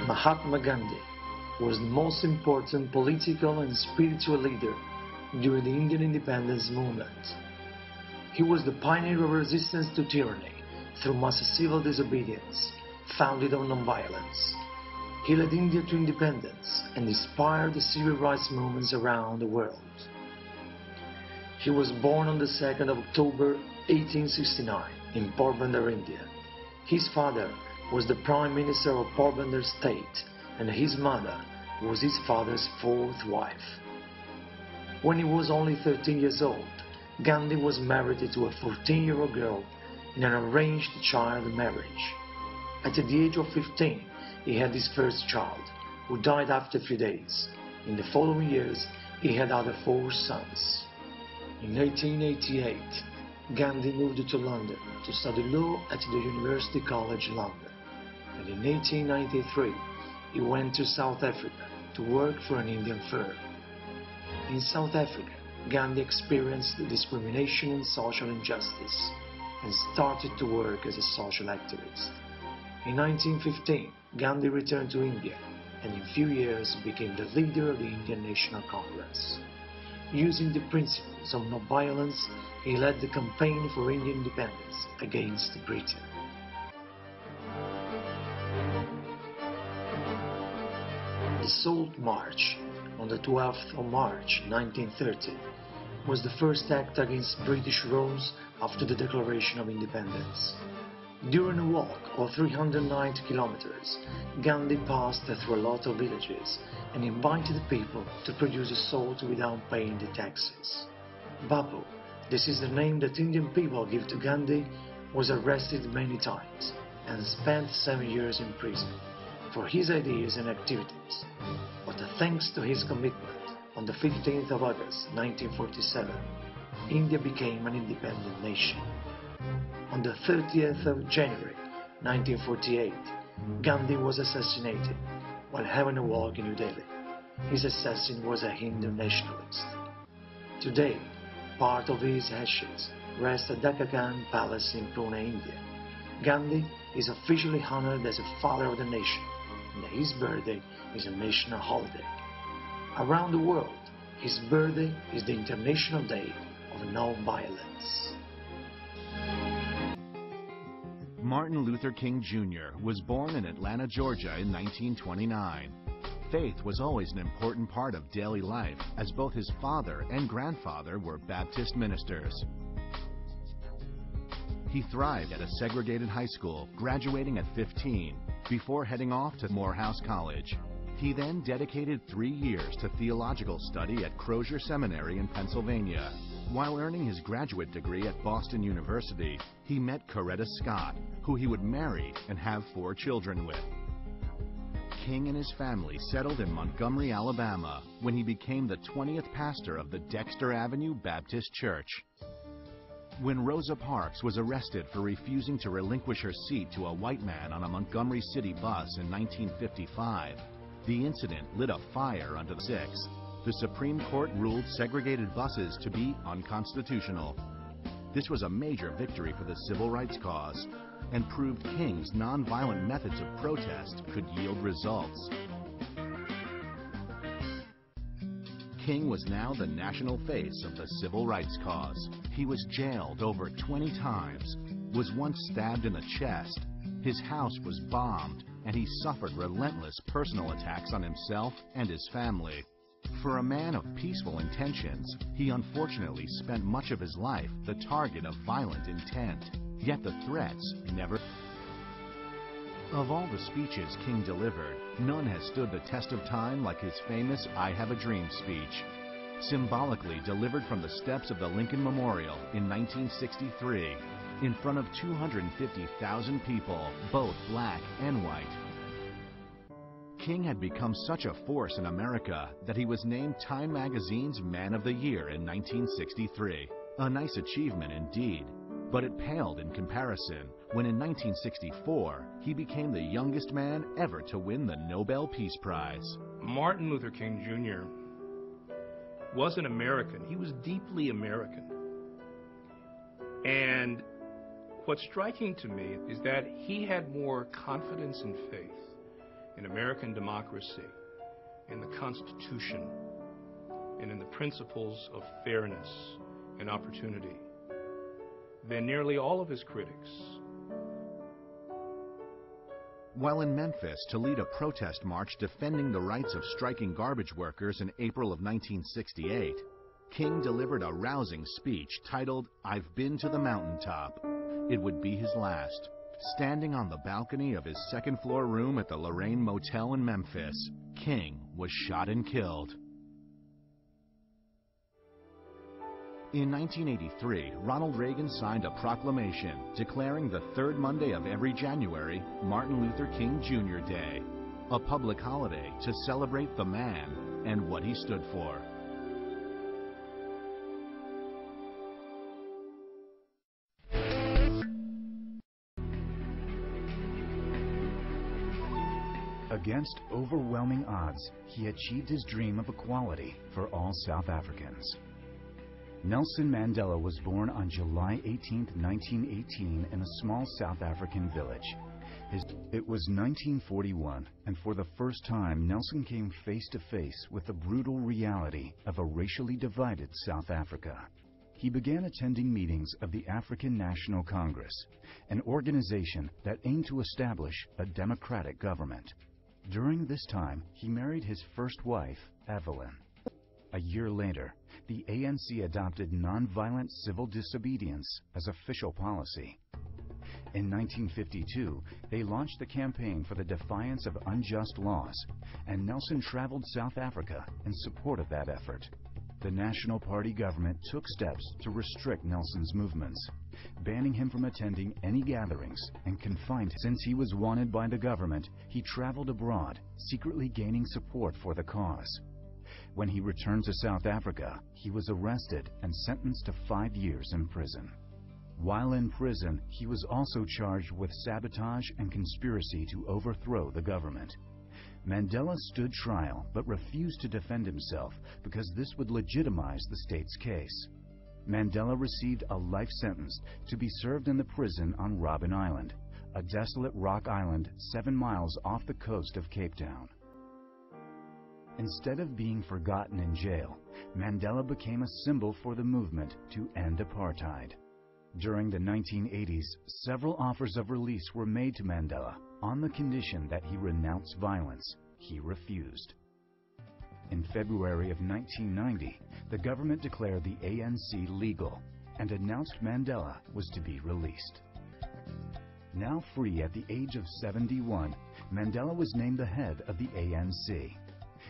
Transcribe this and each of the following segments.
Mahatma Gandhi was the most important political and spiritual leader during the Indian independence movement. He was the pioneer of resistance to tyranny through massive civil disobedience, founded on nonviolence. He led India to independence and inspired the civil rights movements around the world. He was born on the 2nd of October 1869 in Porbandar, India. His father was the Prime Minister of Porbandar state, and his mother was his father's fourth wife. When he was only 13 years old, Gandhi was married to a 14-year-old girl in an arranged child marriage. At the age of 15, he had his first child, who died after a few days. In the following years, he had other 4 sons. In 1888, Gandhi moved to London to study law at the University College London. And in 1893, he went to South Africa to work for an Indian firm. In South Africa, Gandhi experienced discrimination and social injustice and started to work as a social activist. In 1915, Gandhi returned to India and in a few years became the leader of the Indian National Congress. Using the principles of non-violence, he led the campaign for Indian independence against Britain. The Salt March on the 12th of March 1930 was the first act against British rules after the Declaration of Independence. During a walk of 390 kilometers, Gandhi passed through a lot of villages and invited people to produce the salt without paying the taxes. Bapu, this is the name that Indian people give to Gandhi, was arrested many times and spent 7 years in prison for his ideas and activities. But thanks to his commitment, on the 15th of August 1947, India became an independent nation. On the 30th of January 1948, Gandhi was assassinated while having a walk in New Delhi. His assassin was a Hindu nationalist. Today, part of his ashes rest at Deccan Khan Palace in Pune, India. Gandhi is officially honored as a father of the nation, and his birthday is a national holiday. Around the world, his birthday is the International Day of Non-Violence. Martin Luther King Jr. was born in Atlanta, Georgia in 1929. Faith was always an important part of daily life, as both his father and grandfather were Baptist ministers. He thrived at a segregated high school, graduating at 15, before heading off to Morehouse College. He then dedicated 3 years to theological study at Crozer Seminary in Pennsylvania. While earning his graduate degree at Boston University, he met Coretta Scott, who he would marry and have 4 children with. King and his family settled in Montgomery, Alabama, when he became the 20th pastor of the Dexter Avenue Baptist Church. When Rosa Parks was arrested for refusing to relinquish her seat to a white man on a Montgomery City bus in 1955, the incident lit a fire under the 6th. The Supreme Court ruled segregated buses to be unconstitutional. This was a major victory for the civil rights cause and proved King's nonviolent methods of protest could yield results. King was now the national face of the civil rights cause. He was jailed over 20 times, was once stabbed in the chest, his house was bombed, and he suffered relentless personal attacks on himself and his family. For a man of peaceful intentions, he unfortunately spent much of his life the target of violent intent, yet the threats never. Of all the speeches King delivered, none has stood the test of time like his famous I Have a Dream speech. Symbolically delivered from the steps of the Lincoln Memorial in 1963, in front of 250,000 people, both black and white. King had become such a force in America that he was named Time Magazine's Man of the Year in 1963. A nice achievement indeed, but it paled in comparison when in 1964 he became the youngest man ever to win the Nobel Peace Prize. Martin Luther King Jr. was an American. He was deeply American. And what's striking to me is that he had more confidence and faith in American democracy, in the Constitution, and in the principles of fairness and opportunity than nearly all of his critics. While in Memphis to lead a protest march defending the rights of striking garbage workers in April of 1968, King delivered a rousing speech titled, "I've Been to the Mountaintop." It would be his last. Standing on the balcony of his second-floor room at the Lorraine Motel in Memphis, King was shot and killed. In 1983, Ronald Reagan signed a proclamation declaring the third Monday of every January Martin Luther King Jr. Day, a public holiday to celebrate the man and what he stood for. Against overwhelming odds, he achieved his dream of equality for all South Africans. Nelson Mandela was born on July 18, 1918 in a small South African village. It was 1941, and for the first time, Nelson came face to face with the brutal reality of a racially divided South Africa. He began attending meetings of the African National Congress, an organization that aimed to establish a democratic government. During this time, he married his first wife, Evelyn. A year later, the ANC adopted nonviolent civil disobedience as official policy. In 1952, they launched the campaign for the defiance of unjust laws, and Nelson traveled South Africa in support of that effort. The National Party government took steps to restrict Nelson's movements, banning him from attending any gatherings and confined him. Since he was wanted by the government, he traveled abroad, secretly gaining support for the cause. When he returned to South Africa, he was arrested and sentenced to 5 years in prison. While in prison, he was also charged with sabotage and conspiracy to overthrow the government. Mandela stood trial but refused to defend himself because this would legitimize the state's case. Mandela received a life sentence to be served in the prison on Robben Island, a desolate rock island 7 miles off the coast of Cape Town. Instead of being forgotten in jail, Mandela became a symbol for the movement to end apartheid. During the 1980s, several offers of release were made to Mandela on the condition that he renounce violence. He refused. In February of 1990, the government declared the ANC legal and announced Mandela was to be released. Now free at the age of 71, Mandela was named the head of the ANC.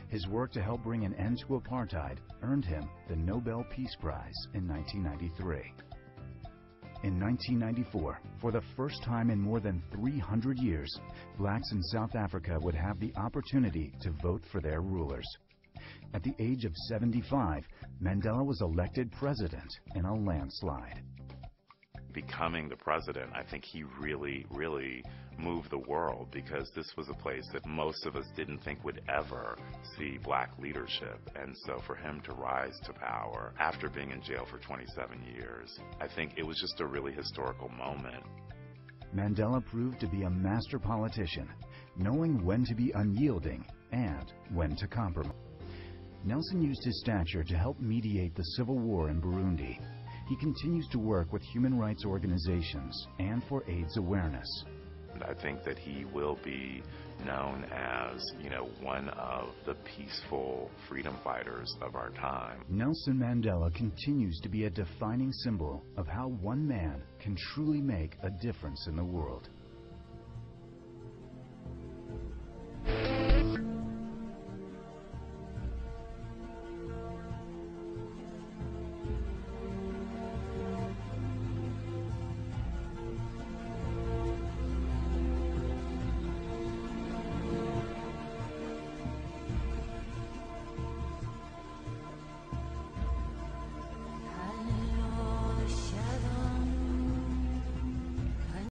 His work to help bring an end to apartheid earned him the Nobel Peace Prize in 1993. In 1994, for the first time in more than 300 years, blacks in South Africa would have the opportunity to vote for their rulers. At the age of 75, Mandela was elected president in a landslide. Becoming the president, I think he really moved the world, because this was a place that most of us didn't think would ever see black leadership. And so for him to rise to power after being in jail for 27 years, I think it was just a really historical moment. Mandela proved to be a master politician, knowing when to be unyielding and when to compromise. Nelson used his stature to help mediate the civil war in Burundi. He continues to work with human rights organizations and for AIDS awareness. I think that he will be known as, one of the peaceful freedom fighters of our time. Nelson Mandela continues to be a defining symbol of how one man can truly make a difference in the world.